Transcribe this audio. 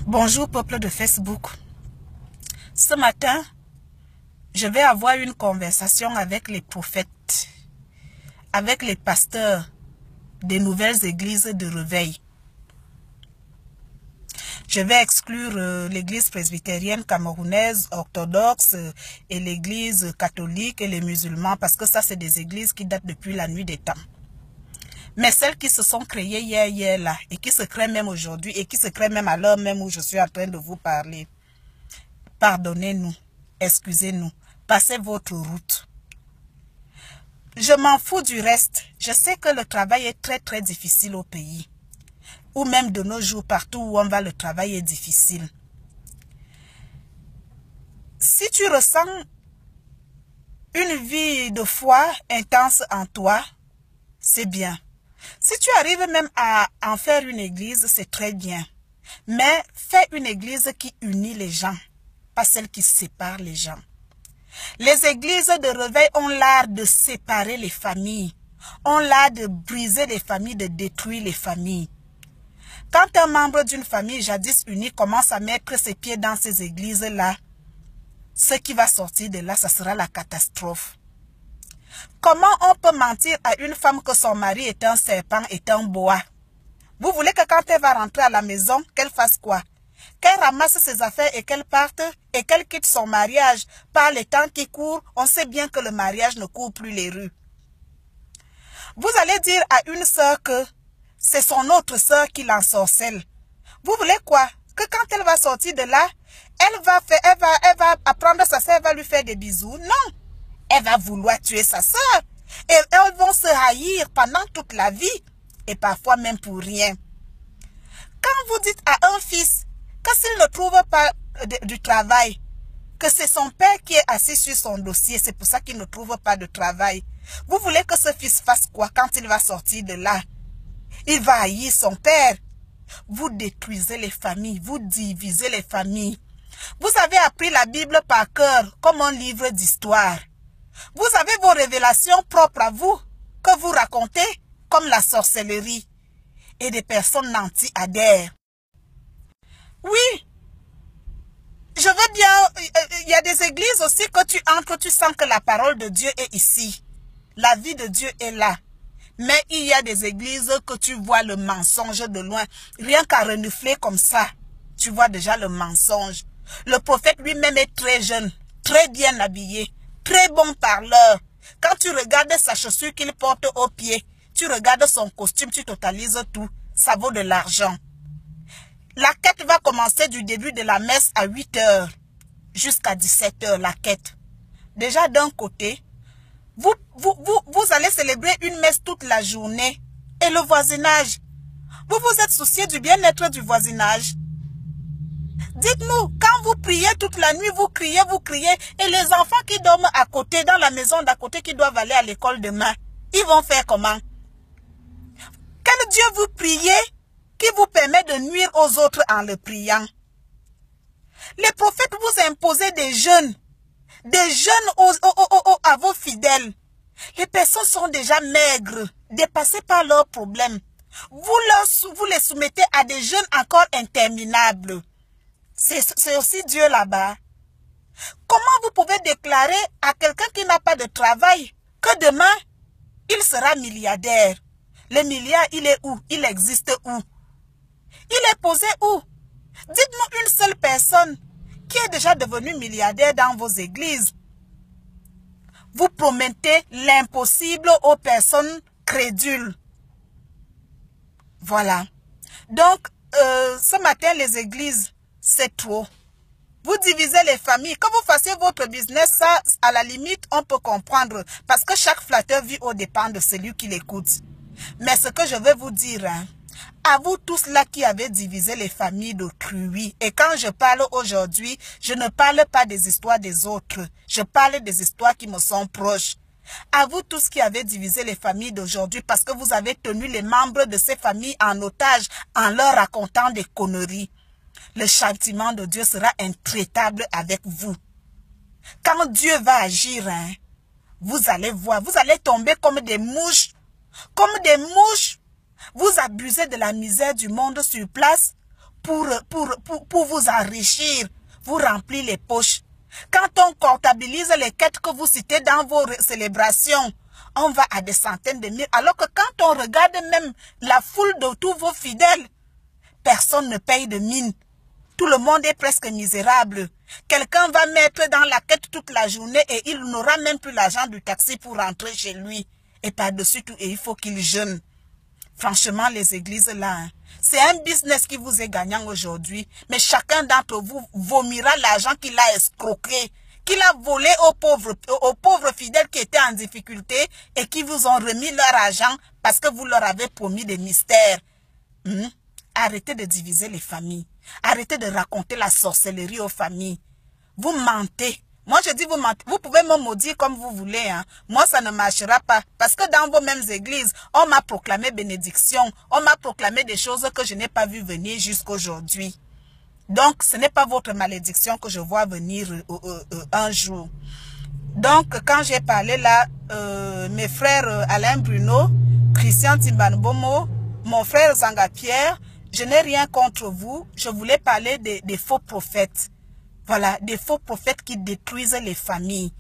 Bonjour peuple de Facebook. Ce matin, je vais avoir une conversation avec les prophètes, avec les pasteurs des nouvelles églises de réveil. Je vais exclure l'église presbytérienne camerounaise, orthodoxe et l'église catholique et les musulmans parce que ça c'est des églises qui datent depuis la nuit des temps. Mais celles qui se sont créées hier là, et qui se créent même aujourd'hui, et qui se créent même à l'heure même où je suis en train de vous parler, pardonnez-nous, excusez-nous, passez votre route. Je m'en fous du reste. Je sais que le travail est très difficile au pays. Ou même de nos jours, partout où on va, le travail est difficile. Si tu ressens une vie de foi intense en toi, c'est bien. Si tu arrives même à en faire une église, c'est très bien. Mais fais une église qui unit les gens, pas celle qui sépare les gens. Les églises de réveil ont l'art de séparer les familles, ont l'art de briser les familles, de détruire les familles. Quand un membre d'une famille jadis unie commence à mettre ses pieds dans ces églises-là, ce qui va sortir de là, ça sera la catastrophe. Comment on peut mentir à une femme que son mari est un serpent, est un boa? Vous voulez que quand elle va rentrer à la maison, qu'elle fasse quoi? Qu'elle ramasse ses affaires et qu'elle parte et qu'elle quitte son mariage par les temps qui courent? On sait bien que le mariage ne court plus les rues. Vous allez dire à une sœur que c'est son autre sœur qui l'ensorcelle. Vous voulez quoi? Que quand elle va sortir de là, elle va apprendre sa sœur, elle va lui faire des bisous? Non! Elle va vouloir tuer sa sœur. Et elles vont se haïr pendant toute la vie. Et parfois même pour rien. Quand vous dites à un fils que s'il ne trouve pas du travail, que c'est son père qui est assis sur son dossier, c'est pour ça qu'il ne trouve pas de travail. Vous voulez que ce fils fasse quoi quand il va sortir de là? Il va haïr son père. Vous détruisez les familles, vous divisez les familles. Vous avez appris la Bible par cœur comme un livre d'histoire. Vous avez vos révélations propres à vous, que vous racontez comme la sorcellerie. Et des personnes nantis adhèrent. Oui, je veux bien, il y a des églises aussi que tu entres, tu sens que la parole de Dieu est ici. La vie de Dieu est là. Mais il y a des églises que tu vois le mensonge de loin. Rien qu'à renifler comme ça, tu vois déjà le mensonge. Le prophète lui-même est très jeune, très bien habillé, très bon parleur. Quand tu regardes sa chaussure qu'il porte au pied, tu regardes son costume, tu totalises tout. Ça vaut de l'argent. La quête va commencer du début de la messe à 8 h jusqu'à 17 h, la quête. Déjà d'un côté, vous allez célébrer une messe toute la journée. Et le voisinage, vous vous êtes soucié du bien-être du voisinage? Dites-nous, quand vous priez toute la nuit, vous criez, et les enfants qui dorment à côté, dans la maison d'à côté, qui doivent aller à l'école demain, ils vont faire comment? Quel Dieu vous priez qui vous permet de nuire aux autres en le priant? Les prophètes vous imposaient des jeûnes à vos fidèles. Les personnes sont déjà maigres, dépassées par leurs problèmes. Vous les soumettez à des jeûnes encore interminables. C'est aussi Dieu là-bas. Comment vous pouvez déclarer à quelqu'un qui n'a pas de travail que demain, il sera milliardaire? Le milliard, il est où? Il existe où? Il est posé où? Dites-nous une seule personne qui est déjà devenue milliardaire dans vos églises. Vous promettez l'impossible aux personnes crédules. Voilà. Donc, ce matin, les églises, c'est trop. Vous divisez les familles. Quand vous fassiez votre business, ça, à la limite, on peut comprendre. Parce que chaque flatteur vit aux dépens de celui qui l'écoute. Mais ce que je veux vous dire, hein, à vous tous là qui avez divisé les familles de Cruy. Et quand je parle aujourd'hui, je ne parle pas des histoires des autres. Je parle des histoires qui me sont proches. À vous tous qui avez divisé les familles d'aujourd'hui parce que vous avez tenu les membres de ces familles en otage en leur racontant des conneries. Le châtiment de Dieu sera intraitable avec vous. Quand Dieu va agir, hein, vous allez voir, vous allez tomber comme des mouches. Comme des mouches. Vous abusez de la misère du monde sur place pour vous enrichir, vous remplir les poches. Quand on comptabilise les quêtes que vous citez dans vos célébrations, on va à des centaines de mille. Alors que quand on regarde même la foule de tous vos fidèles, personne ne paye de mine. Tout le monde est presque misérable. Quelqu'un va mettre dans la quête toute la journée et il n'aura même plus l'argent du taxi pour rentrer chez lui. Et par-dessus tout, il faut qu'il jeûne. Franchement, les églises là, hein, c'est un business qui vous est gagnant aujourd'hui. Mais chacun d'entre vous vomira l'argent qu'il a escroqué, qu'il a volé aux pauvres fidèles qui étaient en difficulté et qui vous ont remis leur argent parce que vous leur avez promis des mystères. Arrêtez de diviser les familles. Arrêtez de raconter la sorcellerie aux familles. Vous mentez. Moi, je dis vous mentez. Vous pouvez me maudire comme vous voulez. Hein. Moi, ça ne marchera pas. Parce que dans vos mêmes églises, on m'a proclamé bénédiction. On m'a proclamé des choses que je n'ai pas vu venir jusqu'aujourd'hui. Donc, ce n'est pas votre malédiction que je vois venir un jour. Donc, quand j'ai parlé là, mes frères Alain Bruno, Christian Timbanbomo, mon frère Zanga Pierre, je n'ai rien contre vous. Je voulais parler des faux prophètes. Voilà, des faux prophètes qui détruisent les familles.